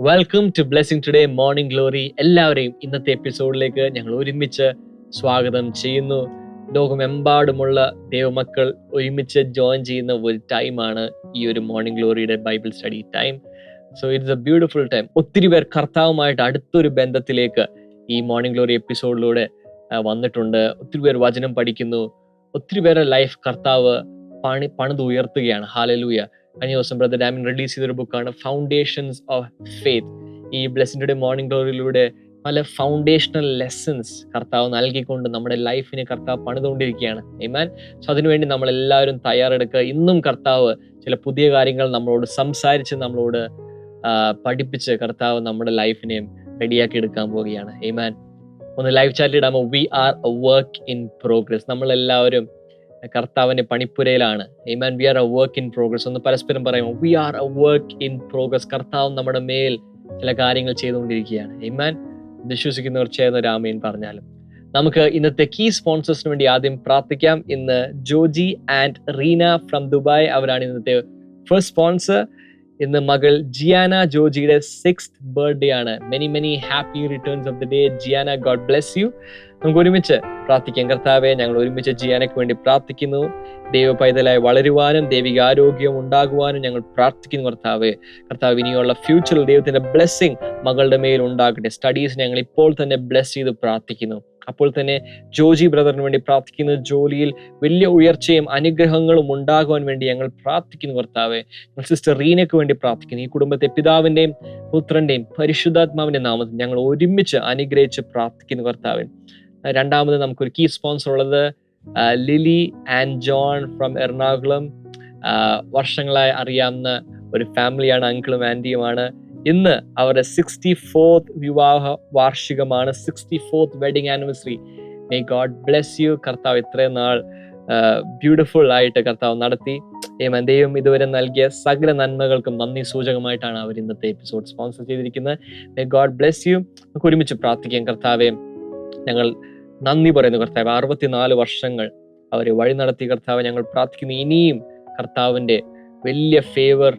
Welcome to blessing today morning glory. എല്ലാവരെയും ഇന്നത്തെ എപ്പിസോഡിലേക്ക് ഞങ്ങൾ ഒരുമിച്ച് സ്വാഗതം ചെയ്യുന്നു. ലോകമെമ്പാടുമുള്ള ദൈവമക്കൾ ഒരുമിച്ച് ജോയിൻ ചെയ്യുന്ന ഒരു ടൈമാണ് ഈ ഒരു മോർണിംഗ് ഗ്ലോറിയുടെ Bible study time. So it's a beautiful time. ഒത്തിരി പേർ കർത്താവുമായിട്ട് അടുത്തൊരു ബന്ധത്തിലേക്ക് ഈ മോർണിംഗ് ഗ്ലോറി എപ്പിസോഡിലൂടെ വന്നിട്ടുണ്ട്. ഒത്തിരി പേർ വചനം പഠിക്കുന്നു. ഒത്തിരി പേരുടെ ലൈഫ് കർത്താവ് പണിതുയർത്തുകയാണ്. ഹല്ലേലൂയ. കഴിഞ്ഞ ദിവസം ബ്രദർ ഡാമിൻ റിലീസ് ചെയ്തൊരു ബുക്കാണ് ഫൗണ്ടേഷൻസ് ഓഫ് ഫെയ്ത്ത്. ഈ ബ്ലെസ്സിംഗ് ടുഡേ മോർണിംഗ് ഗ്ലോറിയിലൂടെ പല ഫൗണ്ടേഷണൽ ലെസൺസ് കർത്താവ് നൽകിക്കൊണ്ട് നമ്മുടെ ലൈഫിനെ കർത്താവ് പണിതുകൊണ്ടിരിക്കുകയാണ്. ആമേൻ. സോ അതിനുവേണ്ടി നമ്മളെല്ലാവരും തയ്യാറെടുക്കുക. ഇന്നും കർത്താവ് ചില പുതിയ കാര്യങ്ങൾ നമ്മളോട് സംസാരിച്ച് നമ്മളോട് പഠിപ്പിച്ച് കർത്താവ് നമ്മുടെ ലൈഫിനെ റെഡിയാക്കി എടുക്കാൻ പോവുകയാണ്. ആമേൻ. ഒന്ന് ലൈവ് ചാറ്റിൽ ഇടാമോ? We are a work in progress. നമ്മളെല്ലാവരും കർത്താവിന്റെ പണിപ്പുരയിലാണ്. ആമേൻ. We are a work in progress. ഒന്ന് പരസ്പരം പറയുമോ? We are a work in progress. കർത്താവ് നമ്മുടെ മേൽ ചില കാര്യങ്ങൾ ചെയ്തുകൊണ്ടിരിക്കുകയാണ്. ആമേൻ. വിശ്വസിക്കുന്നവർ ചേർന്ന് ആമേൻ പറഞ്ഞാലും. നമുക്ക് ഇന്നത്തെ കീ സ്പോൺസേഴ്സിന് വേണ്ടി ആദ്യം പ്രാർത്ഥിക്കാം. ഇന്ന് Joji and Reena from Dubai, അവരാണ് ഇന്നത്തെ ഫസ്റ്റ് സ്പോൺസർ. ഇന്ന് മകൾ ജിയാന ജോജിയുടെ 6th ബർത്ത്ഡേ ആണ്. Many happy returns of the day Jiana. God bless U. നമുക്ക് ഒരുമിച്ച് പ്രാർത്ഥിക്കാം. കർത്താവെ, ഞങ്ങൾ ഒരുമിച്ച് ജിയാനയ്ക്ക് വേണ്ടി പ്രാർത്ഥിക്കുന്നു. ദൈവ പൈതലായി വളരുവാനും ദൈവിക ആരോഗ്യം ഉണ്ടാകുവാനും ഞങ്ങൾ പ്രാർത്ഥിക്കുന്നു. കർത്താവ് ഇനിയുള്ള ഫ്യൂച്ചറിൽ ദൈവത്തിന്റെ ബ്ലെസ്സിങ് മകളുടെ മേൽ ഉണ്ടാകട്ടെ. സ്റ്റഡീസ് ഞങ്ങൾ ഇപ്പോൾ തന്നെ ബ്ലെസ് ചെയ്ത് പ്രാർത്ഥിക്കുന്നു. അപ്പോൾ തന്നെ ജോജി ബ്രദറിന് വേണ്ടി പ്രാർത്ഥിക്കുന്നു. ജോലിയിൽ വലിയ ഉയർച്ചയും അനുഗ്രഹങ്ങളും ഉണ്ടാകുവാൻ വേണ്ടി ഞങ്ങൾ പ്രാർത്ഥിക്കുന്നു. കർത്താവെ, സിസ്റ്റർ റീനയ്ക്ക് വേണ്ടി പ്രാർത്ഥിക്കുന്നു. ഈ കുടുംബത്തെ പിതാവിന്റെയും പുത്രന്റെയും പരിശുദ്ധാത്മാവിന്റെ നാമത്തിൽ ഞങ്ങൾ ഒരുമിച്ച് അനുഗ്രഹിച്ച് പ്രാർത്ഥിക്കുന്നു. കർത്താവെ, രണ്ടാമത് നമുക്കൊരു കീ സ്പോൺസർ ഉള്ളത് Lily and John from Ernakulam. വർഷങ്ങളായി അറിയാവുന്ന ഒരു ഫാമിലിയാണ്, അങ്കിളും ആന്റിയുമാണ്. ഇന്ന് അവരുടെ 64th വിവാഹ വാർഷികമാണ്. 64th wedding anniversary. May God bless U. കർത്താവ് ഇത്രയും നാൾ ബ്യൂട്ടിഫുൾ ആയിട്ട് കർത്താവ് നടത്തി. ദൈവം ഇതുവരെ നൽകിയ സകല നന്മകൾക്കും നന്ദി സൂചകമായിട്ടാണ് അവർ ഇന്നത്തെ എപ്പിസോഡ് സ്പോൺസർ ചെയ്തിരിക്കുന്നത്. May God bless U. നമുക്ക് ഒരുമിച്ച് പ്രാർത്ഥിക്കാം. കർത്താവെ, ഞങ്ങൾ നന്ദി പറയുന്നു. കർത്താവ് 64 വർഷങ്ങൾ അവരെ വഴി നടത്തി. കർത്താവ്, ഞങ്ങൾ പ്രാർത്ഥിക്കുന്നു ഇനിയും കർത്താവിന്റെ വലിയ ഫേവർ,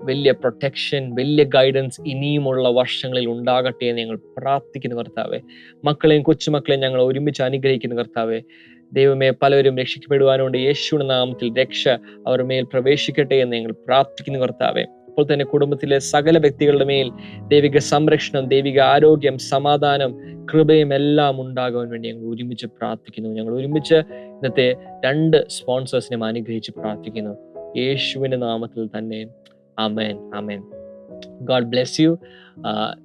വലിയ പ്രൊട്ടക്ഷൻ, വലിയ ഗൈഡൻസ് ഇനിയുമുള്ള വർഷങ്ങളിൽ ഉണ്ടാകട്ടെ എന്ന് ഞങ്ങൾ പ്രാർത്ഥിക്കുന്നു. കർത്താവെ, മക്കളെയും കൊച്ചുമക്കളെയും ഞങ്ങൾ ഒരുമിച്ച് അനുഗ്രഹിക്കുന്നു. കർത്താവെ, ദൈവമേ, പലരും രക്ഷിക്കപ്പെടുവാനുണ്ട്. യേശുവിന്റെ നാമത്തിൽ രക്ഷ അവർ മേൽ പ്രവേശിക്കട്ടെ എന്ന് ഞങ്ങൾ പ്രാർത്ഥിക്കുന്നു. കർത്താവെ, അപ്പോൾ തന്നെ കുടുംബത്തിലെ സകല വ്യക്തികളുടെ മേൽ ദൈവിക സംരക്ഷണം, ദൈവിക ആരോഗ്യം, സമാധാനം, കൃപയും എല്ലാം ഉണ്ടാകുവാൻ വേണ്ടി ഞങ്ങൾ ഒരുമിച്ച് പ്രാർത്ഥിക്കുന്നു. ഞങ്ങൾ ഒരുമിച്ച് ഇന്നത്തെ 2 സ്പോൺസേഴ്സിനെ അനുഗ്രഹിച്ച് പ്രാർത്ഥിക്കുന്നു. യേശുവിന്റെ നാമത്തിൽ തന്നെ. ആമേൻ, ആമേൻ. God bless you.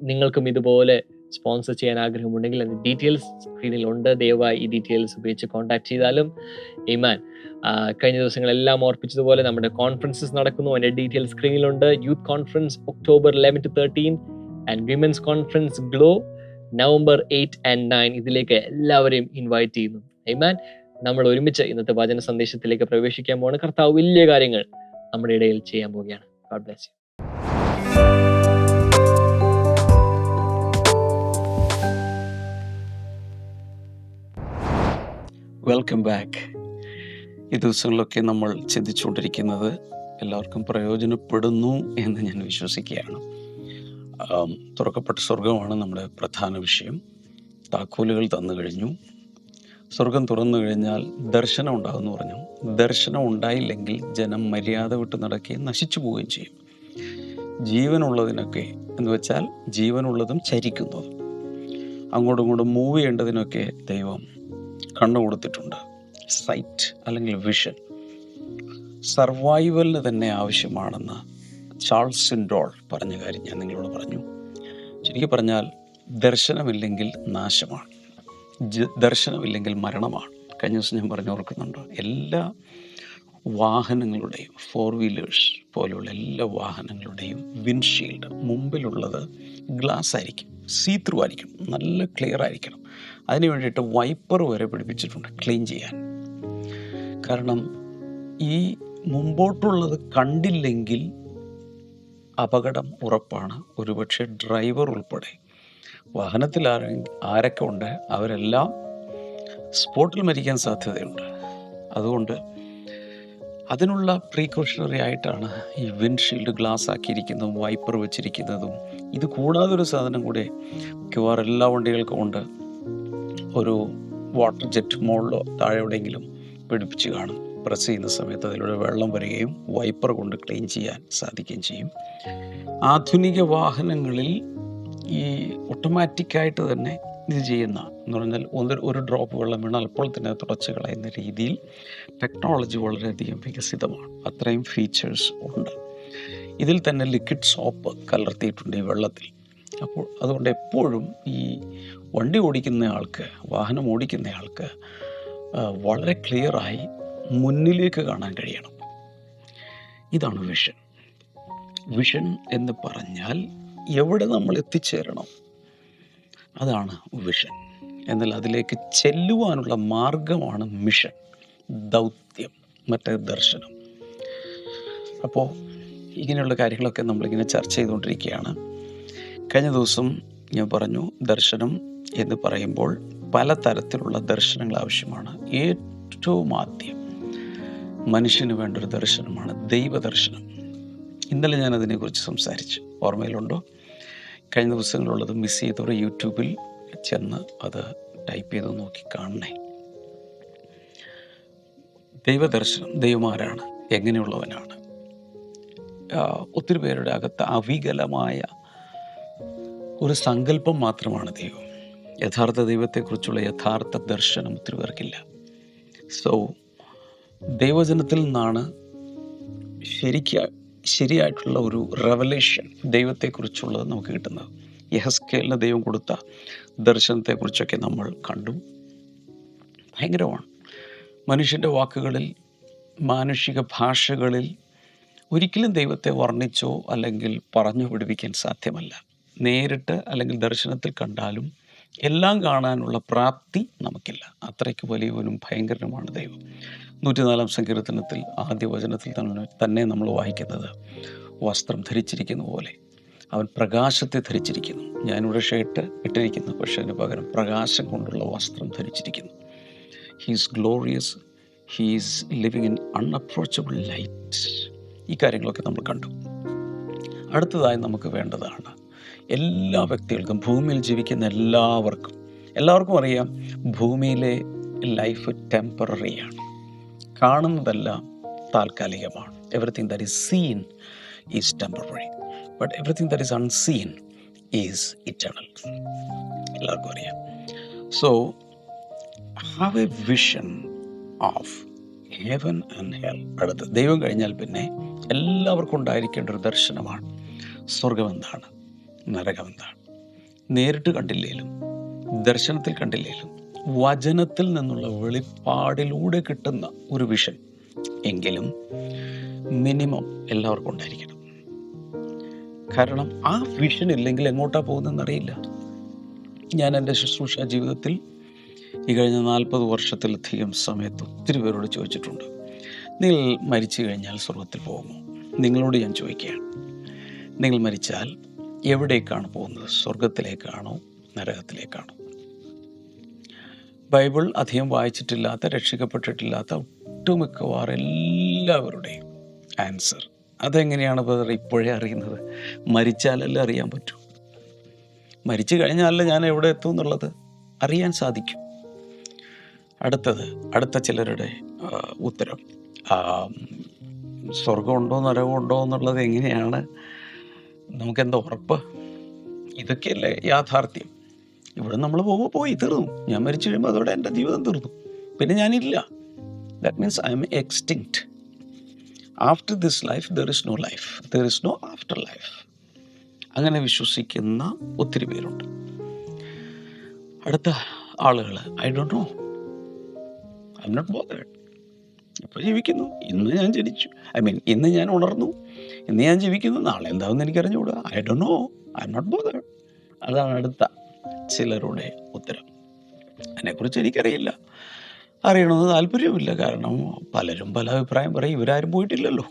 നിങ്ങൾക്കും ഇതുപോലെ സ്പോൺസർ ചെയ്യാൻ ആഗ്രഹമുണ്ടെങ്കിൽ അതിന്റെ ഡീറ്റെയിൽസ് സ്ക്രീനിൽ ഉണ്ട്. ദയവായി ഈ ഡീറ്റെയിൽസ് ഉപയോഗിച്ച് കോൺടാക്ട് ചെയ്താലും. ആമേൻ. കഴിഞ്ഞ ദിവസങ്ങളെല്ലാം ഓർപ്പിച്ചതുപോലെ നമ്മുടെ കോൺഫറൻസസ് നടക്കുന്നു. അതിന്റെ ഡീറ്റെയിൽസ് സ്ക്രീനിലുണ്ട്. Youth conference October 11 to 13 and women's conference glow November 8 and 9. ഇതിലേക്ക് എല്ലാവരെയും ഇൻവൈറ്റ് ചെയ്യുന്നു. ആമേൻ. നമ്മൾ ഒരുമിച്ച് ഇന്നത്തെ വചന സന്ദേശത്തിലേക്ക് പ്രവേശിക്കാൻ പോവാണ്. കർത്താവ് വലിയ കാര്യങ്ങൾ നമ്മുടെ ഇടയിൽ ചെയ്യാൻ പോവുകയാണ്. God bless U. Welcome back. ഈ ദിവസങ്ങളിലൊക്കെ നമ്മൾ ചിന്തിച്ചുകൊണ്ടിരിക്കുന്നത് എല്ലാവർക്കും പ്രയോജനപ്പെടുന്നു എന്ന് ഞാൻ വിശ്വസിക്കുകയാണ്. തുറക്കപ്പെട്ട സ്വർഗമാണ് നമ്മുടെ പ്രധാന വിഷയം. താക്കോലുകൾ തന്നു കഴിഞ്ഞു. സ്വർഗം തുറന്നു കഴിഞ്ഞാൽ ദർശനം ഉണ്ടാകുമെന്ന് പറഞ്ഞു. ദർശനം ഉണ്ടായില്ലെങ്കിൽ ജനം മര്യാദ വിട്ട് നടക്കുകയും നശിച്ചു പോവുകയും ചെയ്യും. ജീവനുള്ളതിനൊക്കെ എന്ന് വെച്ചാൽ ജീവനുള്ളതും ചരിക്കുന്നതും അങ്ങോട്ടും ഇങ്ങോട്ടും മൂവ് ചെയ്യേണ്ടതിനൊക്കെ ദൈവം കണ്ണു കൊടുത്തിട്ടുണ്ട്. സൈറ്റ് അല്ലെങ്കിൽ വിഷൻ സർവൈവലിന് തന്നെ ആവശ്യമാണെന്ന് ചാൾസ് സിൻഡോൾ പറഞ്ഞ കാര്യം ഞാൻ നിങ്ങളോട് പറഞ്ഞു. ശരിക്കും പറഞ്ഞാൽ ദർശനമില്ലെങ്കിൽ നാശമാണ്, ദർശനമില്ലെങ്കിൽ മരണമാണ്. കഴിഞ്ഞ ദിവസം ഞാൻ പറഞ്ഞു ഓർക്കുന്നുണ്ട്, എല്ലാ വാഹനങ്ങളുടെയും 4 വീലേഴ്സ് പോലെയുള്ള എല്ലാ വാഹനങ്ങളുടെയും വിൻഷീൽഡ് മുമ്പിലുള്ളത് ഗ്ലാസ് ആയിരിക്കും, സീ ത്രൂ ആയിരിക്കും, നല്ല ക്ലിയർ ആയിരിക്കണം. അതിന് വേണ്ടിയിട്ട് വൈപ്പർ വരെ പിടിപ്പിച്ചിട്ടുണ്ട് ക്ലീൻ ചെയ്യാൻ. കാരണം ഈ മുമ്പോട്ടുള്ളത് കണ്ടില്ലെങ്കിൽ അപകടം ഉറപ്പാണ്. ഒരുപക്ഷെ ഡ്രൈവർ ഉൾപ്പെടെ വാഹനത്തിൽ ആരൊക്കെ ഉണ്ട് അവരെല്ലാം സ്പോട്ടിൽ മരിക്കാൻ സാധ്യതയുണ്ട്. അതുകൊണ്ട് അതിനുള്ള പ്രീകോഷണറി ആയിട്ടാണ് ഈ വിൻഡ്ഷീൽഡ് ഗ്ലാസ് ആക്കിയിരിക്കുന്നതും വൈപ്പർ വെച്ചിരിക്കുന്നതും. ഇത് കൂടാതെ ഒരു സാധനം കൂടെ മിക്കവാറും എല്ലാ വണ്ടികൾക്കും ഉണ്ട്. ഒരു വാട്ടർ ജെറ്റ് മുകളിലോ താഴെ എവിടെയെങ്കിലും പിടിപ്പിച്ച് കാണും. പ്രസ് ചെയ്യുന്ന സമയത്ത് അതിലൂടെ വെള്ളം വരികയും വൈപ്പർ കൊണ്ട് ക്ലീൻ ചെയ്യാൻ സാധിക്കുകയും ചെയ്യും. ആധുനിക വാഹനങ്ങളിൽ ഈ ഓട്ടോമാറ്റിക്കായിട്ട് തന്നെ ഇത് ചെയ്യുന്ന എന്ന് പറഞ്ഞാൽ ഒരു ഡ്രോപ്പ് വെള്ളം വീണാൽ അപ്പോൾ തന്നെ തുടച്ച് കളയുന്ന രീതിയിൽ ടെക്നോളജി വളരെയധികം വികസിതമാണ്. അത്രയും ഫീച്ചേഴ്സ് ഉണ്ട്. ഇതിൽ തന്നെ ലിക്വിഡ് സോപ്പ് കലർത്തിയിട്ടുണ്ട് ഈ വെള്ളത്തിൽ. അപ്പോൾ അതുകൊണ്ട് എപ്പോഴും ഈ വണ്ടി ഓടിക്കുന്ന ആൾക്ക്, വാഹനം ഓടിക്കുന്ന ആൾക്ക് വളരെ ക്ലിയറായി മുന്നിലേക്ക് കാണാൻ കഴിയണം. ഇതാണ് വിഷൻ. വിഷൻ എന്ന് പറഞ്ഞാൽ എവിടെ നമ്മൾ എത്തിച്ചേരണം, അതാണ് വിഷൻ. എന്നാൽ അതിലേക്ക് ചെല്ലുവാനുള്ള മാർഗമാണ് മിഷൻ, ദൗത്യം, മറ്റേ ദർശനം. അപ്പോൾ ഇങ്ങനെയുള്ള കാര്യങ്ങളൊക്കെ നമ്മളിങ്ങനെ ചർച്ച ചെയ്തുകൊണ്ടിരിക്കുകയാണ്. കഴിഞ്ഞ ദിവസം ഞാൻ പറഞ്ഞു, ദർശനം എന്ന് പറയുമ്പോൾ പലതരത്തിലുള്ള ദർശനങ്ങൾ ആവശ്യമാണ്. ഏറ്റവും ആദ്യം മനുഷ്യന് വേണ്ട ഒരു ദർശനമാണ് ദൈവദർശനം. ഇന്നലെ ഞാൻ അതിനെക്കുറിച്ച് സംസാരിച്ചു, ഓർമ്മയിലുണ്ടോ? കഴിഞ്ഞ ദിവസങ്ങളുള്ളത് മിസ് ചെയ്തവർ യൂട്യൂബിൽ ചെന്ന് അത് ടൈപ്പ് ചെയ്ത് നോക്കി കാണണേ. ദൈവദർശനം, ദൈവമാരാണ്, എങ്ങനെയുള്ളവനാണ്. ഒത്തിരി പേരുടെ അകത്ത് അവികലമായ ഒരു സങ്കല്പം മാത്രമാണ് ദൈവം. യഥാർത്ഥ ദൈവത്തെക്കുറിച്ചുള്ള യഥാർത്ഥ ദർശനം ഒത്തിരി പേർക്കില്ല. സോ ദൈവജനത്തിൽ നിന്നാണ് ശരിയായിട്ടുള്ള ഒരു റെവലേഷൻ ദൈവത്തെക്കുറിച്ചുള്ളത് നമുക്ക് കിട്ടുന്നത്. യെഹെസ്കേലിന് ദൈവം കൊടുത്ത ദർശനത്തെക്കുറിച്ചൊക്കെ നമ്മൾ കണ്ടു. ഭയങ്കരമാണ്. മനുഷ്യൻ്റെ വാക്കുകളിൽ, മാനുഷിക ഭാഷകളിൽ ഒരിക്കലും ദൈവത്തെ വർണ്ണിച്ചോ അല്ലെങ്കിൽ പറഞ്ഞു പിടിപ്പിക്കാൻ സാധ്യമല്ല. നേരിട്ട് അല്ലെങ്കിൽ ദർശനത്തിൽ കണ്ടാലും എല്ലാം കാണാനുള്ള പ്രാപ്തി നമുക്കില്ല. അത്രയ്ക്ക് വലിയവനും ഭയങ്കരനുമാണ് ദൈവം. 104 സങ്കീർത്തനത്തിൽ ആദ്യ വചനത്തിൽ തന്നെ നമ്മൾ വായിക്കുന്നത്, വസ്ത്രം ധരിച്ചിരിക്കുന്ന പോലെ അവൻ പ്രകാശത്തെ ധരിച്ചിരിക്കുന്നു. ഞാനിവിടെ ഷർട്ട് ഇട്ടിരിക്കുന്നു, പക്ഷേ അതിന് പകരം പ്രകാശം കൊണ്ടുള്ള വസ്ത്രം ധരിച്ചിരിക്കുന്നു. He's glorious, he's living in unapproachable light. ഈ കാര്യങ്ങളൊക്കെ നമ്മൾ കണ്ടു. അടുത്തതായി നമുക്ക് വേണ്ടതാണ് എല്ലാ വ്യക്തികൾക്കും, ഭൂമിയിൽ ജീവിക്കുന്ന എല്ലാവർക്കും അറിയാം, ഭൂമിയിലെ ലൈഫ് ടെമ്പററിയാണ്. കാണുന്നതെല്ലാം താൽക്കാലികമാണ്. Everything that is seen is temporary, but everything that is unseen is eternal. എല്ലാവർക്കും അറിയാം. So have a vision of heaven and hell. അടുത്ത് ദൈവം കഴിഞ്ഞാൽ പിന്നെ എല്ലാവർക്കും ഉണ്ടായിരിക്കേണ്ട ഒരു ദർശനമാണ് സ്വർഗം എന്താണ്, നരകം എന്താണ്. നേരിട്ട് കണ്ടില്ലേലും, ദർശനത്തിൽ കണ്ടില്ലേലും, വചനത്തിൽ നിന്നുള്ള വെളിപ്പാടിലൂടെ കിട്ടുന്ന ഒരു വിഷൻ എങ്കിലും മിനിമം എല്ലാവർക്കും ഉണ്ടായിരിക്കണം. കാരണം ആ വിഷൻ ഇല്ലെങ്കിൽ എങ്ങോട്ടാ പോകുന്നതെന്നറിയില്ല. ഞാൻ എൻ്റെ ശുശ്രൂഷ ജീവിതത്തിൽ ഈ കഴിഞ്ഞ 40 വർഷത്തിലധികം സമയത്ത് ഒത്തിരി പേരോട് ചോദിച്ചിട്ടുണ്ട്, നിങ്ങൾ മരിച്ചു കഴിഞ്ഞാൽ സ്വർഗത്തിൽ പോകുമോ? നിങ്ങളോട് ഞാൻ ചോദിക്കുകയാണ്, നിങ്ങൾ മരിച്ചാൽ എവിടേക്കാണ് പോകുന്നത്? സ്വർഗത്തിലേക്കാണോ നരകത്തിലേക്കാണോ? ബൈബിൾ അധികം വായിച്ചിട്ടില്ലാത്ത, രക്ഷിക്കപ്പെട്ടിട്ടില്ലാത്ത ഒട്ടുമിക്കവാറും എല്ലാവരുടെയും ആൻസർ അതെങ്ങനെയാണ് ബ്രദർ ഇപ്പോഴേ അറിയുന്നത്? മരിച്ചാലല്ലേ അറിയാൻ പറ്റൂ. മരിച്ചു കഴിഞ്ഞാലല്ലേ ഞാൻ എവിടെ എത്തും എന്നുള്ളത് അറിയാൻ സാധിക്കും. അടുത്ത ചിലരുടെ ഉത്തരം, സ്വർഗമുണ്ടോ നരകമുണ്ടോ എന്നുള്ളത് എങ്ങനെയാണ് നമുക്കെന്താ ഉറപ്പ്? ഇതൊക്കെയല്ലേ യാഥാർത്ഥ്യം. ഇവിടെ നമ്മൾ പോയി തീർന്നു. ഞാൻ മരിച്ചു കഴിയുമ്പോൾ അതോടെ എൻ്റെ ജീവിതം തീർന്നു, പിന്നെ ഞാനില്ല. That means I am extinct. After this life there is no life, there is no after life. അങ്ങനെ വിശ്വസിക്കുന്ന ഒത്തിരി പേരുണ്ട്. അടുത്ത ആളുകൾ, I don't know, I am not bothered. ഇപ്പോൾ ജീവിക്കുന്നു, ഇന്ന് ഞാൻ ജനിച്ചു, ഇന്ന് ഞാൻ ഉണർന്നു, ഇന്ന് ഞാൻ ജീവിക്കുന്നു, നാളെ എന്താണെന്ന് എനിക്കറിഞ്ഞുകൂടാ. I don't know, I am not bothered. അതാണ് അടുത്ത ചിലരുടെ ഉത്തരം. അതിനെക്കുറിച്ച് എനിക്കറിയില്ല, അറിയണമെന്ന് താല്പര്യമില്ല. കാരണം പലരും പല അഭിപ്രായം പറയും, ഇവരാരും പോയിട്ടില്ലല്ലോ.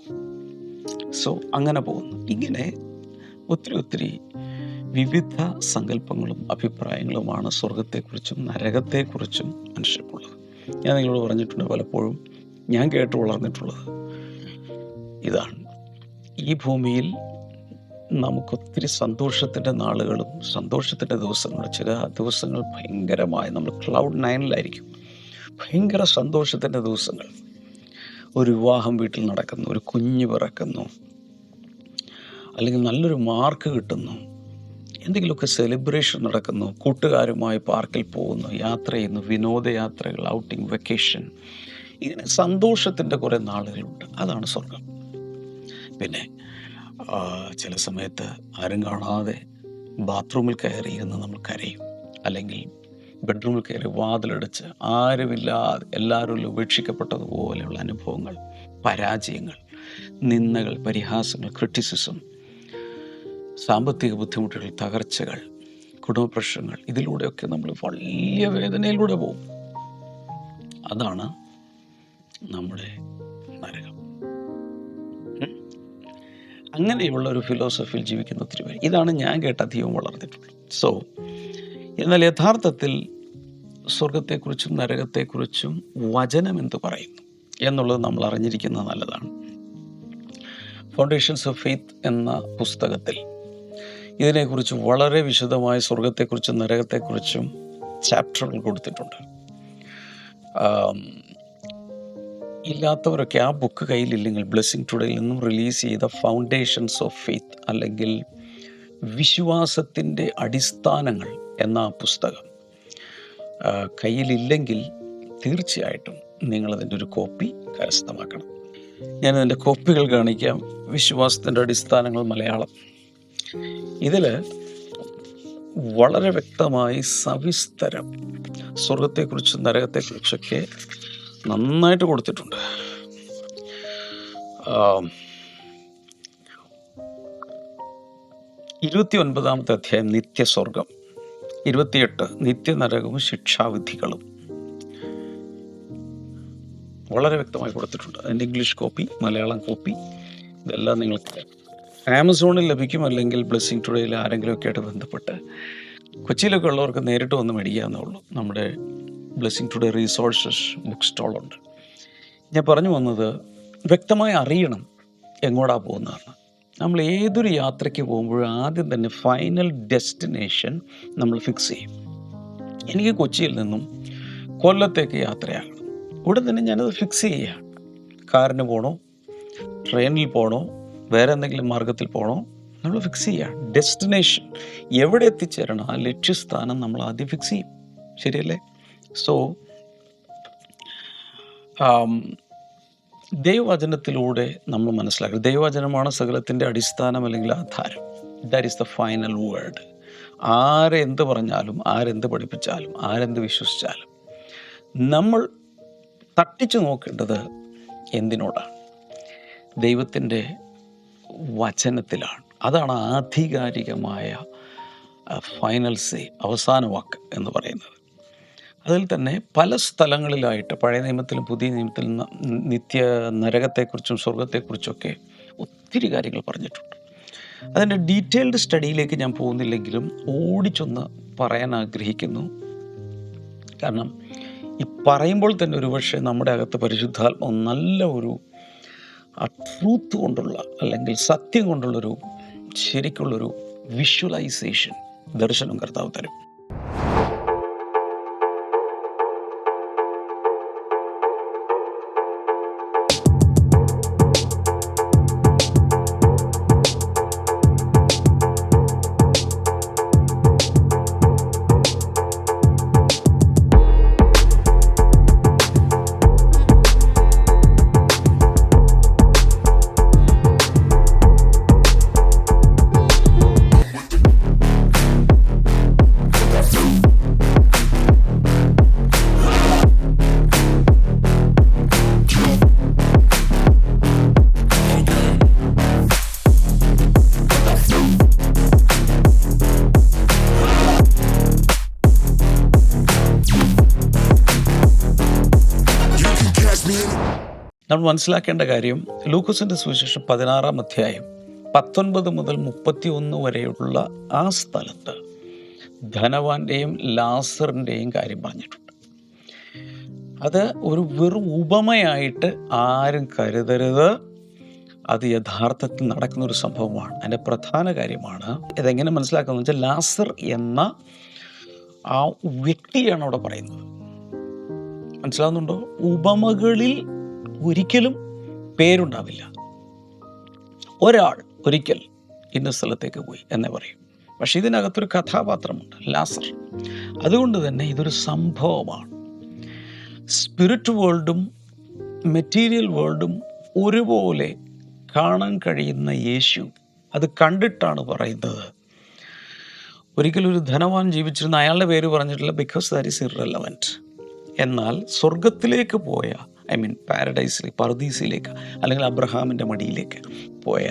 സോ അങ്ങനെ പോകുന്നു. ഇങ്ങനെ ഒത്തിരി വിവിധ സങ്കല്പങ്ങളും അഭിപ്രായങ്ങളുമാണ് സ്വർഗത്തെക്കുറിച്ചും നരകത്തെക്കുറിച്ചും മനുഷ്യർക്കുള്ളത്. ഞാൻ നിങ്ങളോട് പറഞ്ഞിട്ടുണ്ട്, പലപ്പോഴും ഞാൻ കേട്ട് വളർന്നിട്ടുള്ളത്, ഇതാണ്. ഈ ഭൂമിയിൽ നമുക്കൊത്തിരി സന്തോഷത്തിൻ്റെ നാളുകളും സന്തോഷത്തിൻ്റെ ദിവസങ്ങളും, ചില ദിവസങ്ങൾ ഭയങ്കരമായി നമ്മൾ ക്ലൗഡ് 9-ലായിരിക്കും. ഭയങ്കര സന്തോഷത്തിൻ്റെ ദിവസങ്ങൾ. ഒരു വിവാഹം വീട്ടിൽ നടക്കുന്നു, ഒരു കുഞ്ഞ് പിറക്കുന്നു, അല്ലെങ്കിൽ നല്ലൊരു മാർക്ക് കിട്ടുന്നു, എന്തെങ്കിലുമൊക്കെ സെലിബ്രേഷൻ നടക്കുന്നു, കൂട്ടുകാരുമായി പാർക്കിൽ പോകുന്നു, യാത്ര ചെയ്യുന്നു, വിനോദയാത്രകൾ, ഔട്ടിങ്, വെക്കേഷൻ, ഇങ്ങനെ സന്തോഷത്തിൻ്റെ കുറേ നാളുകളുണ്ട്. അതാണ് സ്വർഗം. പിന്നെ ചില സമയത്ത് ആരും കാണാതെ ബാത്റൂമിൽ കയറിയിരുന്ന് നമ്മൾ കരയും, അല്ലെങ്കിൽ ബെഡ്റൂമിൽ കയറി വാതിലടച്ച് ആരുമില്ലാതെ എല്ലാവരും ഉപേക്ഷിക്കപ്പെട്ടതുപോലെയുള്ള അനുഭവങ്ങൾ, പരാജയങ്ങൾ, നിന്ദകൾ, പരിഹാസങ്ങൾ, ക്രിറ്റിസിസം, സാമ്പത്തിക ബുദ്ധിമുട്ടുകൾ, തകർച്ചകൾ, കുടുംബ പ്രശ്നങ്ങൾ, ഇതിലൂടെയൊക്കെ നമ്മൾ വലിയ വേദനയിലൂടെ പോകും. അതാണ് നമ്മുടെ നരകം. അങ്ങനെയുള്ള ഒരു ഫിലോസഫിയിൽ ജീവിക്കുന്ന ഒത്തിരി പേര്. ഇതാണ് ഞാൻ കേട്ട അധികവും വളർന്നിട്ടുള്ളത്. എന്നാൽ യഥാർത്ഥത്തിൽ സ്വർഗത്തെക്കുറിച്ചും നരകത്തെക്കുറിച്ചും വചനം എന്ത് പറയുന്നു എന്നുള്ളത് നമ്മൾ അറിഞ്ഞിരിക്കുന്നത് നല്ലതാണ്. ഫൗണ്ടേഷൻസ് ഓഫ് ഫെയ്ത്ത് എന്ന പുസ്തകത്തിൽ ഇതിനെക്കുറിച്ച് വളരെ വിശദമായി സ്വർഗത്തെക്കുറിച്ചും നരകത്തെക്കുറിച്ചും ചാപ്റ്ററുകൾ കൊടുത്തിട്ടുണ്ട്. ഇല്ലാത്തവരൊക്കെ ആ ബുക്ക് കയ്യിലില്ലെങ്കിൽ ബ്ലെസ്സിങ് ടുഡേയിൽ നിന്നും റിലീസ് ചെയ്ത ഫൗണ്ടേഷൻസ് ഓഫ് ഫെയ്ത്ത്, അല്ലെങ്കിൽ വിശ്വാസത്തിൻ്റെ അടിസ്ഥാനങ്ങൾ എന്ന പുസ്തകം കയ്യിലില്ലെങ്കിൽ തീർച്ചയായിട്ടും നിങ്ങളതിൻ്റെ ഒരു കോപ്പി കരസ്ഥമാക്കണം. ഞാനതിൻ്റെ കോപ്പികൾ കാണിക്കാം. വിശ്വാസത്തിൻ്റെ അടിസ്ഥാനങ്ങൾ മലയാളം. ഇതിൽ വളരെ വ്യക്തമായി സവിസ്തരം സ്വർഗത്തെക്കുറിച്ചും നരകത്തെക്കുറിച്ചൊക്കെ നന്നായിട്ട് കൊടുത്തിട്ടുണ്ട്. 29-ാമത്തെ അധ്യായം നിത്യസ്വർഗം, 28 നിത്യനരകവും ശിക്ഷാവിധികളും വളരെ വ്യക്തമായി കൊടുത്തിട്ടുണ്ട്. അതിൻ്റെ ഇംഗ്ലീഷ് കോപ്പി, മലയാളം കോപ്പി, ഇതെല്ലാം നിങ്ങൾക്ക് ആമസോണിൽ ലഭിക്കും, അല്ലെങ്കിൽ ബ്ലെസ്സിങ് ടുഡേയിൽ ആരെങ്കിലുമൊക്കെ ആയിട്ട് ബന്ധപ്പെട്ട് കൊച്ചിയിലൊക്കെ ഉള്ളവർക്ക് നേരിട്ട് വന്ന് മേടിക്കാവുന്നേ ഉള്ളൂ. നമ്മുടെ ബ്ലെസ്സിങ് ടുഡേ റിസോഴ്സസ് ബുക്ക് സ്റ്റോളുണ്ട്. ഞാൻ പറഞ്ഞു വന്നത്, വ്യക്തമായി അറിയണം എങ്ങോട്ടാ പോകുന്നതെന്ന്. നമ്മൾ ഏതൊരു യാത്രയ്ക്ക് പോകുമ്പോഴും ആദ്യം തന്നെ ഫൈനൽ ഡെസ്റ്റിനേഷൻ നമ്മൾ ഫിക്സ് ചെയ്യും. എനിക്ക് കൊച്ചിയിൽ നിന്നും കൊല്ലത്തേക്ക് യാത്രയാകണം. ഇവിടെ തന്നെ ഞാനത് ഫിക്സ് ചെയ്യുക. കാറിന് പോകണോ, ട്രെയിനിൽ പോകണോ, വേറെ എന്തെങ്കിലും മാർഗത്തിൽ പോകണോ, നമ്മൾ ഫിക്സ് ചെയ്യുക. ഡെസ്റ്റിനേഷൻ എവിടെ എത്തിച്ചേരണം, ആ ലക്ഷ്യസ്ഥാനം നമ്മൾ ആദ്യം ഫിക്സ് ചെയ്യും. ശരിയല്ലേ? ദൈവവചനത്തിലൂടെ നമ്മൾ മനസ്സിലാക്കുക. ദൈവവചനമാണ് സകലത്തിൻ്റെ അടിസ്ഥാനം, അല്ലെങ്കിൽ ആധാരം. That is the final word. ആരെന്ത് പറഞ്ഞാലും, ആരെന്ത് പഠിപ്പിച്ചാലും, ആരെന്ത് വിശ്വസിച്ചാലും നമ്മൾ തട്ടിച്ചു നോക്കേണ്ടത് എന്തിനോടാണ്? ദൈവത്തിൻ്റെ വചനത്തിലാണ്. അതാണ് ആധികാരികമായ ഫൈനൽ സേ, അവസാന വാക്ക് എന്ന് പറയുന്നത്. അതിൽ തന്നെ പല സ്ഥലങ്ങളിലായിട്ട് പഴയ നിയമത്തിലും പുതിയ നിയമത്തിലും നിത്യ നരകത്തെക്കുറിച്ചും സ്വർഗത്തെക്കുറിച്ചൊക്കെ ഒത്തിരി കാര്യങ്ങൾ പറഞ്ഞിട്ടുണ്ട്. അതിൻ്റെ ഡീറ്റെയിൽഡ് സ്റ്റഡിയിലേക്ക് ഞാൻ പോകുന്നില്ലെങ്കിലും ഓടിച്ചൊന്ന് പറയാൻ ആഗ്രഹിക്കുന്നു. കാരണം ഈ പറയുമ്പോൾ തന്നെ ഒരുപക്ഷെ നമ്മുടെ അകത്ത് പരിശുദ്ധാത്മാവ് നല്ല ഒരു ട്രൂത്ത് കൊണ്ടുള്ള, അല്ലെങ്കിൽ സത്യം കൊണ്ടുള്ളൊരു ശരിക്കുള്ളൊരു വിഷ്വലൈസേഷൻ, ദർശനം കർത്താവ് തരും. നമ്മൾ മനസ്സിലാക്കേണ്ട കാര്യം, ലൂക്കോസിൻ്റെ സുവിശേഷം 16-ാം അധ്യായം 19 മുതൽ 31 വരെയുള്ള ആ സ്ഥലത്ത് ധനവാന്റെയും ലാസറിൻ്റെയും കാര്യം പറഞ്ഞിട്ടുണ്ട്. അത് ഒരു വെറും ഉപമയായിട്ട് ആരും കരുതരുത്. അത് യഥാർത്ഥത്തിൽ നടക്കുന്ന ഒരു സംഭവമാണ്. അതിൻ്റെ പ്രധാന കാര്യമാണ് ഇതെങ്ങനെ മനസ്സിലാക്കുന്നത് വെച്ചാൽ, ലാസർ എന്ന ആ വ്യക്തിയാണ് അവിടെ പറയുന്നത്. മനസ്സിലാവുന്നുണ്ടോ? ഉപമകളിൽ ഒരിക്കലും പേരുണ്ടാവില്ല. ഒരാൾ ഒരിക്കൽ ഇന്ന സ്ഥലത്തേക്ക് പോയി എന്നേ പറയും. പക്ഷെ ഇതിനകത്തൊരു കഥാപാത്രമുണ്ട്, ലാസർ. അതുകൊണ്ട് തന്നെ ഇതൊരു സംഭവമാണ്. സ്പിരിറ്റ് വേൾഡും മെറ്റീരിയൽ വേൾഡും ഒരുപോലെ കാണാൻ കഴിയുന്ന യേശു അത് കണ്ടിട്ടാണ് പറയുന്നത്. ഒരിക്കലും ഒരു ധനവാൻ ജീവിച്ചിരുന്ന അയാളുടെ പേര് പറഞ്ഞിട്ടില്ല, ബിക്കോസ് ദാറ്റ് ഈസ് ഇർറെലവൻറ്റ്. എന്നാൽ സ്വർഗത്തിലേക്ക് പോയ, ഐ മീൻ പാരഡൈസിലേക്ക്, പർദീസിലേക്ക്, അല്ലെങ്കിൽ അബ്രഹാമിൻ്റെ മടിയിലേക്ക് പോയ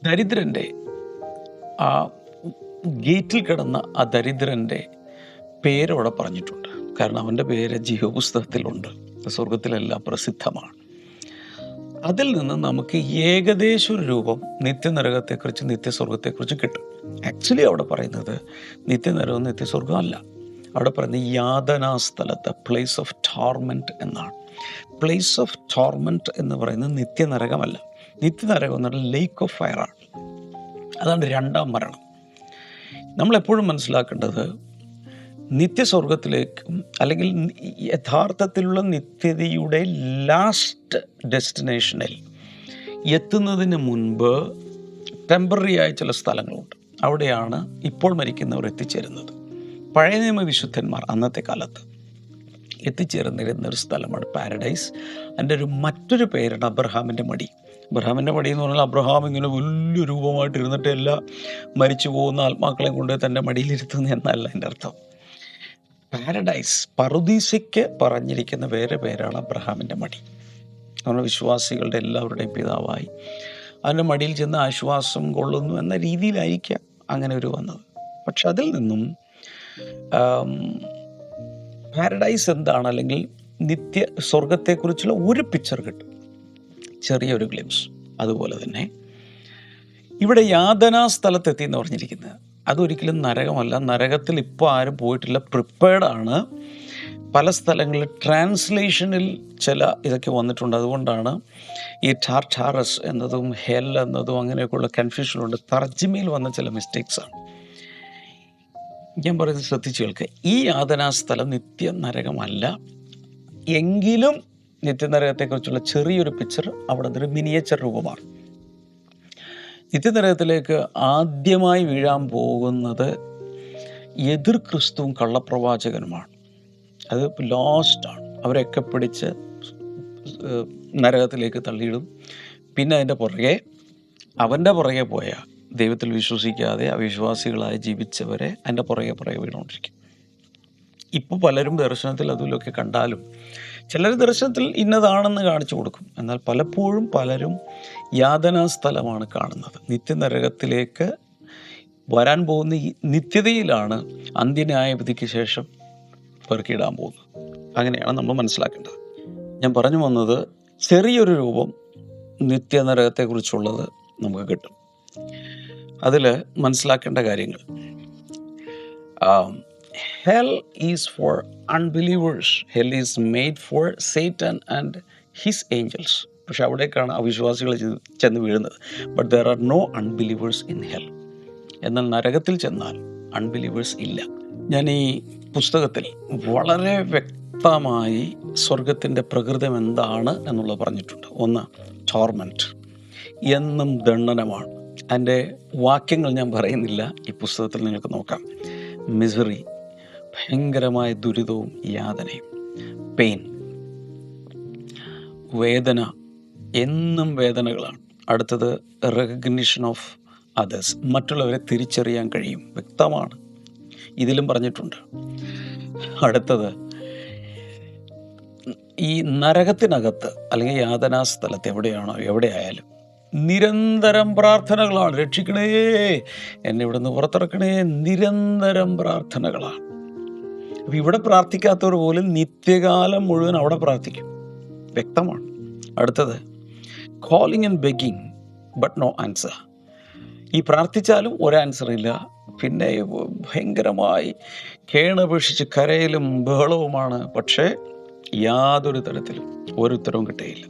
ദരിദ്രൻ്റെ, ആ ഗേറ്റിൽ കിടന്ന ആ ദരിദ്രൻ്റെ പേരവിടെ പറഞ്ഞിട്ടുണ്ട്. കാരണം അവൻ്റെ പേര് ജീവപുസ്തകത്തിലുണ്ട്, സ്വർഗത്തിലെല്ലാം പ്രസിദ്ധമാണ്. അതിൽ നിന്ന് നമുക്ക് ഏകദേശ ഒരു രൂപം നിത്യനരകത്തെക്കുറിച്ച് നിത്യസ്വർഗത്തെക്കുറിച്ച് കിട്ടും. ആക്ച്വലി അവിടെ പറയുന്നത് നിത്യനരകവും നിത്യസ്വർഗം അല്ല. അവിടെ പറയുന്നത് യാതനാസ്ഥലത്ത്, പ്ലേസ് ഓഫ് ടോർമെൻറ്റ് എന്നാണ്. പ്ലേസ് ഓഫ് ടോർമെൻറ്റ് എന്ന് പറയുന്നത് നിത്യനരകമല്ല. നിത്യനരകം എന്ന് പറഞ്ഞാൽ ലേക്ക് ഓഫ് ഫയറാണ്. അതാണ് രണ്ടാം മരണം. നമ്മളെപ്പോഴും മനസ്സിലാക്കേണ്ടത് നിത്യസ്വർഗത്തിലേക്കും അല്ലെങ്കിൽ യഥാർത്ഥത്തിലുള്ള നിത്യതയുടെ ലാസ്റ്റ് ഡെസ്റ്റിനേഷനിൽ എത്തുന്നതിന് മുൻപ് ടെമ്പററി ആയ ചില സ്ഥലങ്ങളുണ്ട്. അവിടെയാണ് ഇപ്പോൾ മരിക്കുന്നവർ എത്തിച്ചേരുന്നത്. പഴയ നിയമ വിശുദ്ധന്മാർ അന്നത്തെ കാലത്ത് എത്തിച്ചേർന്നിരുന്ന ഒരു സ്ഥലമാണ് പാരഡൈസ്. അതിൻ്റെ മറ്റൊരു പേരാണ് അബ്രഹാമിൻ്റെ മടി. അബ്രഹാമിൻ്റെ മടി എന്ന് പറഞ്ഞാൽ അബ്രഹാം ഇങ്ങനെ വലിയ രൂപമായിട്ടിരുന്നിട്ട് എല്ലാ മരിച്ചു പോകുന്ന ആത്മാക്കളെയും കൊണ്ട് തൻ്റെ മടിയിലിരുത്തുന്ന എന്നല്ല എൻ്റെ അർത്ഥം. പാരഡൈസ്, പറുദീസയ്ക്ക് പറഞ്ഞിരിക്കുന്ന വേറെ പേരാണ് അബ്രഹാമിൻ്റെ മടി. നമ്മുടെ വിശ്വാസികളുടെ എല്ലാവരുടെയും പിതാവായി അതിൻ്റെ മടിയിൽ ചെന്ന് ആശ്വാസം കൊള്ളുന്നു എന്ന രീതിയിലായിരിക്കാം അങ്ങനെ ഒരു വന്നത്. പക്ഷെ അതിൽ നിന്നും പാരഡൈസ് എന്താണ്, അല്ലെങ്കിൽ നിത്യ സ്വർഗത്തെക്കുറിച്ചുള്ള ഒരു പിക്ചർ കിട്ടും, ചെറിയൊരു ഗ്ലിംസ്. അതുപോലെ തന്നെ ഇവിടെ യാതനാ സ്ഥലത്തെത്തി എന്ന് പറഞ്ഞിരിക്കുന്നത് അതൊരിക്കലും നരകമല്ല. നരകത്തിൽ ഇപ്പോൾ ആരും പോയിട്ടില്ല, പ്രിപ്പയർഡാണ്. പല സ്ഥലങ്ങളിൽ ട്രാൻസ്ലേഷനിൽ ചില ഇതൊക്കെ വന്നിട്ടുണ്ട്. അതുകൊണ്ടാണ് ഈ ടാർട്ടാറസ് എന്നതും ഹെൽ എന്നതും അങ്ങനെയൊക്കെയുള്ള കൺഫ്യൂഷനുണ്ട്. തർജിമയിൽ വന്ന ചില മിസ്റ്റേക്സാണ്. ഞാൻ പറയുന്നത് ശ്രദ്ധിച്ചു കേൾക്കുക. ഈ യാതനാ സ്ഥലം നിത്യ നരകമല്ല, എങ്കിലും നിത്യനരകത്തെക്കുറിച്ചുള്ള ചെറിയൊരു പിക്ചർ അവിടെ നിന്നൊരു മിനിയേച്ചർ രൂപമാണ്. നിത്യനരകത്തിലേക്ക് ആദ്യമായി വീഴാൻ പോകുന്നത് എതിർ ക്രിസ്തുവും കള്ളപ്രവാചകനുമാണ്. അത് ലാസ്റ്റാണ്. അവരെയൊക്കെ പിടിച്ച് നരകത്തിലേക്ക് തള്ളിയിടും. പിന്നെ അതിൻ്റെ പുറകെ, അവൻ്റെ പുറകെ പോയ ദൈവത്തിൽ വിശ്വസിക്കാതെ അവിശ്വാസികളായി ജീവിച്ചവരെ അതിൻ്റെ പുറകെ വീണുകൊണ്ടിരിക്കും. ഇപ്പോൾ പലരും ദർശനത്തിൽ അതിലൊക്കെ കണ്ടാലും ചിലർ ദർശനത്തിൽ ഇന്നതാണെന്ന് കാണിച്ചു കൊടുക്കും. എന്നാൽ പലപ്പോഴും പലരും യാതനാ സ്ഥലമാണ് കാണുന്നത്. നിത്യനരകത്തിലേക്ക് വരാൻ പോകുന്ന ഈ നിത്യതയിലാണ് അന്ത്യന്യായവിധിക്ക് ശേഷം പെറുക്കിയിടാൻ പോകുന്നത്. അങ്ങനെയാണ് നമ്മൾ മനസ്സിലാക്കേണ്ടത്. ഞാൻ പറഞ്ഞു വന്നത്, ചെറിയൊരു രൂപം നിത്യനരകത്തെക്കുറിച്ചുള്ളത് നമുക്ക് കിട്ടും. അതിൽ മനസ്സിലാക്കേണ്ട കാര്യങ്ങൾ, hell is for unbelievers. Hell is made for Satan and his angels. പക്ഷെ അവിടേക്കാണ് അവിശ്വാസികൾ ചെന്ന് വീഴുന്നത്. But there are no unbelievers in hell. എന്നാൽ നരകത്തിൽ ചെന്നാൽ അൺബിലീവേഴ്സ് ഇല്ല. ഞാൻ ഈ പുസ്തകത്തിൽ വളരെ വ്യക്തമായി സ്വർഗത്തിൻ്റെ പ്രകൃതം എന്താണ് എന്നുള്ളത് പറഞ്ഞിട്ടുണ്ട്. ഒന്ന്, ടോർമെൻറ്റ്, എന്നും ദണ്ഡനമാണ്. അതിൻ്റെ വാക്യങ്ങൾ ഞാൻ പറയുന്നില്ല, ഈ പുസ്തകത്തിൽ നിങ്ങൾക്ക് നോക്കാം. മിസറി, ഭയങ്കരമായ ദുരിതവും യാതനയും. പെയിൻ, വേദന, എന്നും വേദനകളാണ്. അടുത്തത് റെക്കഗ്നിഷൻ ഓഫ് അതേഴ്സ്, മറ്റുള്ളവരെ തിരിച്ചറിയാൻ കഴിയും, വ്യക്തമാണ്, ഇതിലും പറഞ്ഞിട്ടുണ്ട്. അടുത്തത് ഈ നരകത്തിനകത്ത് അല്ലെങ്കിൽ യാതനാ സ്ഥലത്ത് എവിടെയായാലും നിരന്തരം പ്രാർത്ഥനകളാണ്. രക്ഷിക്കണേ, എന്നെ ഇവിടെ നിന്ന് പുറത്തിറക്കണേ, നിരന്തരം പ്രാർത്ഥനകളാണ്. അപ്പം ഇവിടെ പ്രാർത്ഥിക്കാത്തവർ പോലും നിത്യകാലം മുഴുവൻ അവിടെ പ്രാർത്ഥിക്കും, വ്യക്തമാണ്. അടുത്തത് calling and begging but no answer. ഈ പ്രാർത്ഥിച്ചാലും ഒരു ആൻസർ ഇല്ല. പിന്നെ ഭയങ്കരമായി കേണപേക്ഷിച്ച് കരയിലും ബഹളവുമാണ്, പക്ഷേ യാതൊരു തരത്തിലും ഒരു ഉത്തരവും കിട്ടുകയില്ല.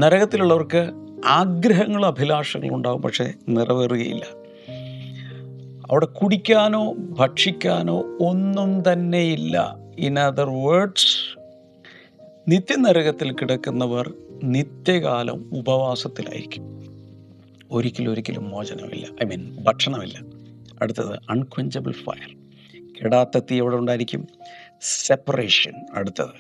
നരകത്തിലുള്ളവർക്ക് ആഗ്രഹങ്ങളും അഭിലാഷങ്ങളും ഉണ്ടാകും, പക്ഷേ നിറവേറുകയില്ല. അവിടെ കുടിക്കാനോ ഭക്ഷിക്കാനോ ഒന്നും തന്നെയില്ല. ഇൻ അതർ വേർഡ്സ്, നിത്യനരകത്തിൽ കിടക്കുന്നവർ നിത്യകാലം ഉപവാസത്തിലായിരിക്കും. ഒരിക്കലും മോചനമില്ല, ഭക്ഷണമില്ല. അടുത്തത് അൺക്വഞ്ചബിൾ ഫയർ, കെടാത്ത തീ എവിടെ ഉണ്ടായിരിക്കും? സെപ്പറേഷൻ. അടുത്തത്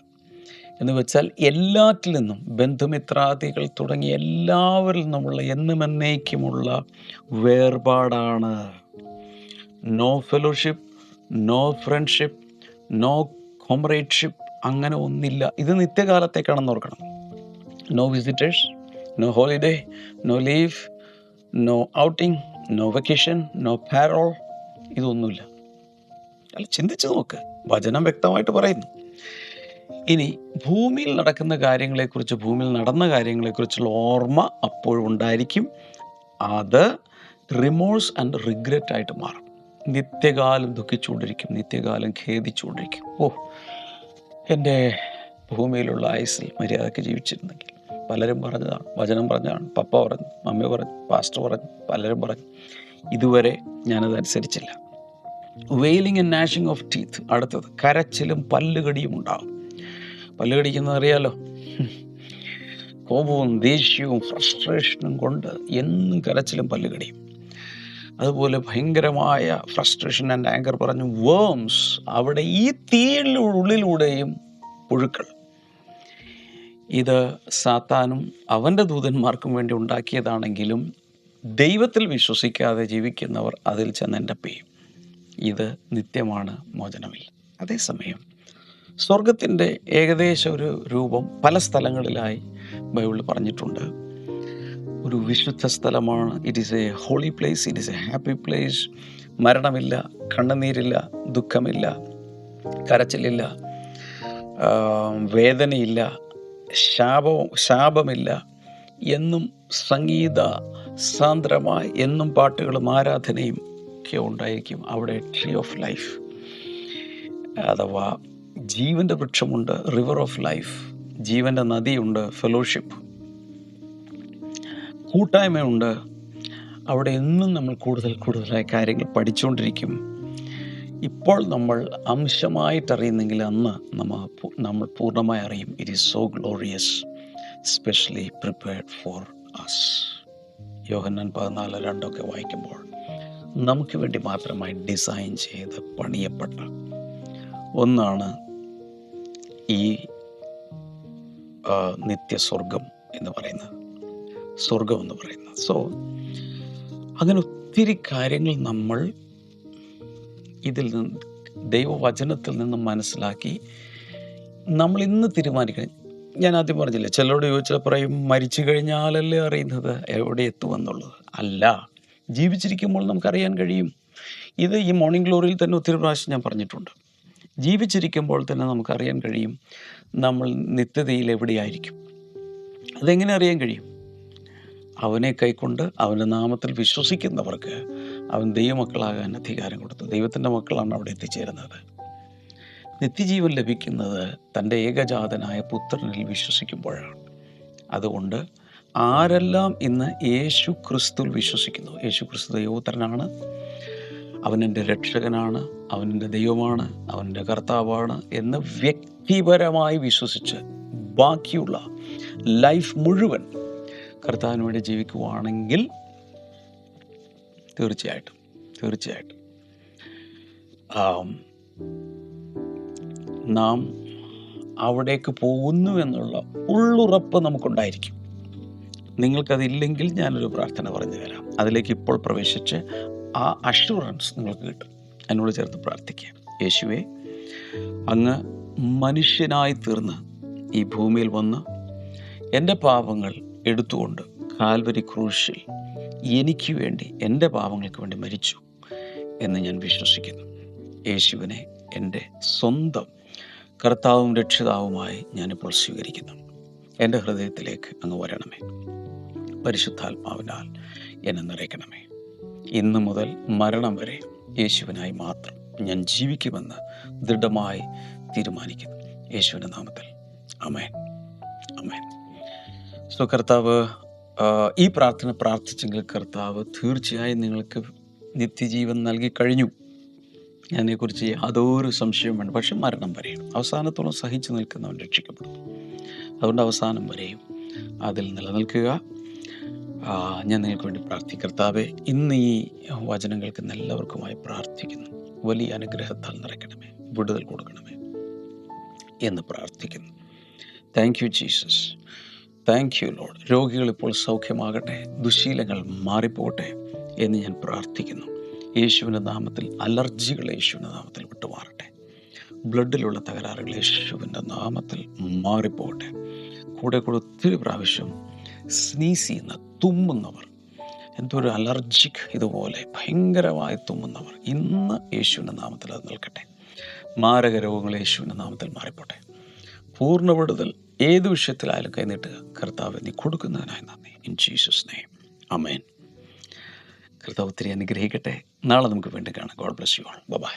എന്ന് വെച്ചാൽ എല്ലാറ്റിൽ നിന്നും, ബന്ധുമിത്രാദികൾ തുടങ്ങി എല്ലാവരിൽ നിന്നുമുള്ള എന്നും എന്നേക്കുമുള്ള വേർപാടാണ്. No fellowship, no friendship, no comradeship, അങ്ങനെ ഒന്നില്ല. ഇത് നിത്യകാലത്തേക്കാണെന്ന് ഓർക്കണം. No visitors, no holiday, no leave, no outing, no vacation, no parole, ഇതൊന്നുമില്ല. അല്ല, ചിന്തിച്ചു നോക്ക്, വചനം വ്യക്തമായിട്ട് പറയുന്നു. ഇനി ഭൂമിയിൽ നടക്കുന്ന കാര്യങ്ങളെക്കുറിച്ച്, ഭൂമിയിൽ നടന്ന കാര്യങ്ങളെക്കുറിച്ചുള്ള ഓർമ്മ അപ്പോഴും ഉണ്ടായിരിക്കും. അത് റിമോഴ്സ് ആൻഡ് റിഗ്രറ്റ് ആയിട്ട് മാറും. നിത്യകാലം ദുഃഖിച്ചുകൊണ്ടിരിക്കും, നിത്യകാലം ഖേദിച്ചുകൊണ്ടിരിക്കും. എൻ്റെ ഭൂമിയിലുള്ള ആയുസ്സിൽ മര്യാദയ്ക്ക് ജീവിച്ചിരുന്നെങ്കിൽ. പലരും പറഞ്ഞതാണ്, വചനം പറഞ്ഞതാണ്, പപ്പ പറഞ്ഞു, മമ്മി പറഞ്ഞു, പാസ്റ്റർ പറഞ്ഞു, പലരും പറഞ്ഞു. ഇതുവരെ ഞാനതനുസരിച്ചില്ല. Wailing and gnashing of teeth. അടുത്തത് കരച്ചിലും പല്ലുകടിയും ഉണ്ടാകും. പല്ലുകടിക്കുന്നത് അറിയാലോ, കോപവും ദേഷ്യവും ഫ്രസ്ട്രേഷനും കൊണ്ട് എന്നും കരച്ചിലും പല്ലുകടിയും. അതുപോലെ ഭയങ്കരമായ ഫ്രസ്ട്രേഷൻ ആൻഡ് ആങ്കർ പറഞ്ഞു വേംസ്, അവിടെ ഈ തീയിലുള്ളിലൂടെയും പുഴുക്കൾ. ഇത് സാത്താനും അവൻ്റെ ദൂതന്മാർക്കും വേണ്ടി ഉണ്ടാക്കിയതാണെങ്കിലും ദൈവത്തിൽ വിശ്വസിക്കാതെ ജീവിക്കുന്നവർ അതിൽ ചെന്ന് എൻ്റെ പെയ്യും. ഇത് നിത്യമാണ്, മോചനമില്ല. അതേസമയം സ്വർഗത്തിൻ്റെ ഏകദേശം ഒരു രൂപം പല സ്ഥലങ്ങളിലായി ബൈബിളിൽ പറഞ്ഞിട്ടുണ്ട്. ഒരു വിശുദ്ധ സ്ഥലമാണ്. It is a holy place, it is a happy place. മരണമില്ല, കണ്ണുനീരില്ല, ദുഃഖമില്ല, കരച്ചിലില്ല, വേദനയില്ല, ശാപമില്ല. എന്നും സംഗീത സാന്ദ്രമായി എന്നും പാട്ടുകളും ആരാധനയും ഒക്കെ ഉണ്ടായിരിക്കും. അവിടെ ട്രീ ഓഫ് ലൈഫ് അഥവാ ജീവൻ്റെ വൃക്ഷമുണ്ട്, റിവർ ഓഫ് ലൈഫ്, ജീവൻ്റെ നദിയുണ്ട്, ഫെലോഷിപ്പ്, കൂട്ടായ്മയുണ്ട്. അവിടെ എന്നും നമ്മൾ കൂടുതലായി കാര്യങ്ങൾ പഠിച്ചുകൊണ്ടിരിക്കും. ഇപ്പോൾ നമ്മൾ അംശമായിട്ടറിയുന്നെങ്കിൽ അന്ന് നമ്മൾ പൂർണ്ണമായി അറിയും. It is so glorious, specially prepared for us. Yohannan 14:2 വായിക്കുമ്പോൾ നമുക്ക് വേണ്ടി മാത്രമായി ഡിസൈൻ ചെയ്ത് പണിയപ്പെട്ട ഒന്നാണ് ഈ നിത്യസ്വർഗം എന്ന് പറയുന്നത്, സ്വർഗം എന്ന് പറയുന്നത്. സോ അങ്ങനെ ഒത്തിരി കാര്യങ്ങൾ നമ്മൾ ഇതിൽ നിന്ന്, ദൈവവചനത്തിൽ നിന്ന് മനസ്സിലാക്കി നമ്മൾ ഇന്ന് തീരുമാനിക്കണം. ഞാൻ ആദ്യം പറഞ്ഞില്ലേ, ചിലരോട് ചോദിച്ചാൽ പറയും മരിച്ചു കഴിഞ്ഞാലല്ലേ അറിയുന്നത് എവിടെ എത്തുമെന്നുള്ളത്. അല്ല, ജീവിച്ചിരിക്കുമ്പോൾ നമുക്കറിയാൻ കഴിയും. ഇത് ഈ മോർണിംഗ് ഗ്ലോറിയിൽ തന്നെ ഒത്തിരി പ്രാവശ്യം ഞാൻ പറഞ്ഞിട്ടുണ്ട്. ജീവിച്ചിരിക്കുമ്പോൾ തന്നെ നമുക്കറിയാൻ കഴിയും നമ്മൾ നിത്യതയിൽ എവിടെയായിരിക്കും. അതെങ്ങനെ അറിയാൻ കഴിയും? അവനെ കൈക്കൊണ്ട് അവൻ്റെ നാമത്തിൽ വിശ്വസിക്കുന്നവർക്ക് അവൻ ദൈവമക്കളാകാൻ അധികാരം കൊടുത്തു. ദൈവത്തിൻ്റെ മക്കളാണ് അവിടെ എത്തിച്ചേരുന്നത്. നിത്യജീവൻ ലഭിക്കുന്നത് തൻ്റെ ഏകജാതനായ പുത്രനിൽ വിശ്വസിക്കുമ്പോഴാണ്. അതുകൊണ്ട് ആരെല്ലാം ഇന്ന് യേശു ക്രിസ്തുവിൽ വിശ്വസിക്കുന്നു, യേശു ക്രിസ്തു ദൈവപുത്രനാണ്, അവൻ എൻ്റെ രക്ഷകനാണ്, അവൻ എൻ്റെ ദൈവമാണ്, അവൻ എൻ്റെ കർത്താവാണ് എന്ന് വ്യക്തിപരമായി വിശ്വസിച്ച് ബാക്കിയുള്ള ലൈഫ് മുഴുവൻ കർത്താവിന് വേണ്ടി ജീവിക്കുവാണെങ്കിൽ തീർച്ചയായിട്ടും നാം അവിടേക്ക് പോകുന്നു എന്നുള്ള ഉള്ളുറപ്പ് നമുക്കുണ്ടായിരിക്കും. നിങ്ങൾക്കതില്ലെങ്കിൽ ഞാനൊരു പ്രാർത്ഥന പറഞ്ഞു തരാം. അതിലേക്ക് ഇപ്പോൾ പ്രവേശിച്ച് ആ അഷുറൻസ് നിങ്ങൾക്ക് കിട്ടും. എന്നോട് ചേർത്ത് പ്രാർത്ഥിക്കുക. യേശുവേ, അങ്ങ് മനുഷ്യനായി തീർന്ന് ഈ ഭൂമിയിൽ വന്ന് എൻ്റെ പാപങ്ങൾ എടുത്തുകൊണ്ട് കാൽവരി ക്രൂശിൽ എനിക്ക് വേണ്ടി, എൻ്റെ പാപങ്ങൾക്ക് വേണ്ടി മരിച്ചു എന്ന് ഞാൻ വിശ്വസിക്കുന്നു. യേശുവിനെ എൻ്റെ സ്വന്തം കർത്താവും രക്ഷിതാവുമായി ഞാനിപ്പോൾ സ്വീകരിക്കുന്നു. എൻ്റെ ഹൃദയത്തിലേക്ക് അങ്ങ് വരണമേ. പരിശുദ്ധാത്മാവിനാൽ എന്നെ നിറയ്ക്കണമേ. ഇന്നു മുതൽ മരണം വരെ യേശുവിനായി മാത്രം ഞാൻ ജീവിക്കുമെന്ന് ദൃഢമായി തീരുമാനിക്കുന്നു. യേശുവിൻ്റെ നാമത്തിൽ ആമേൻ, ആമേൻ. സോ കർത്താവ് ഈ പ്രാർത്ഥന പ്രാർത്ഥിച്ചെങ്കിൽ കർത്താവ് തീർച്ചയായും നിങ്ങൾക്ക് നിത്യജീവൻ നൽകി കഴിഞ്ഞു. അതിനെക്കുറിച്ച് യാതൊരു സംശയവും വേണ്ട. പക്ഷെ മരണം വരെയും അവസാനത്തോളം സഹിച്ചു നിൽക്കുന്നവൻ രക്ഷിക്കപ്പെടുന്നു. അതുകൊണ്ട് അവസാനം വരെയും അതിൽ നിലനിൽക്കുക. ഞാൻ നിങ്ങൾക്ക് വേണ്ടി പ്രാർത്ഥിക്കും. കർത്താവെ, ഇന്ന് ഈ വചനം കേൾക്കുന്ന എല്ലാവർക്കുമായി പ്രാർത്ഥിക്കുന്നു. വലിയ അനുഗ്രഹത്താൽ നിറയ്ക്കണമേ, വിടുതൽ കൊടുക്കണമേ എന്ന് പ്രാർത്ഥിക്കുന്നു. Thank you Jesus, thank you Lord. രോഗികൾ ഇപ്പോൾ സൗഖ്യമാകട്ടെ, ദുശീലങ്ങൾ മാറിപ്പോകട്ടെ എന്ന് ഞാൻ പ്രാർത്ഥിക്കുന്നു. യേശുവിൻ്റെ നാമത്തിൽ അലർജികൾ യേശുവിൻ്റെ നാമത്തിൽ വിട്ടുമാറട്ടെ. ബ്ലഡിലുള്ള തകരാറുകൾ യേശുവിൻ്റെ നാമത്തിൽ മാറിപ്പോകട്ടെ. കൂടെ ഒത്തിരി പ്രാവശ്യം സ്നീസ് ചെയ്യുന്ന, തുമ്മുന്നവർ, എന്തോ ഒരു അലർജിക് ഇതുപോലെ ഭയങ്കരമായി തുമ്മുന്നവർ, ഇന്ന് യേശുവിൻ്റെ നാമത്തിൽ അത് നിൽക്കട്ടെ. മാരക രോഗങ്ങൾ യേശുവിൻ്റെ നാമത്തിൽ മാറിപ്പോട്ടെ. പൂർണ്ണ വിടുതൽ ഏത് വിഷയത്തിലായാലും കൈനീട്ടുക. കർത്താവ് നീ കൊടുക്കുന്നതിനായി നന്ദി. In Jesus name, amen. കർത്താവ് ഒത്തിരി അനുഗ്രഹിക്കട്ടെ. നാളെ നമുക്ക് വീണ്ടും കാണാം. God bless you all. By.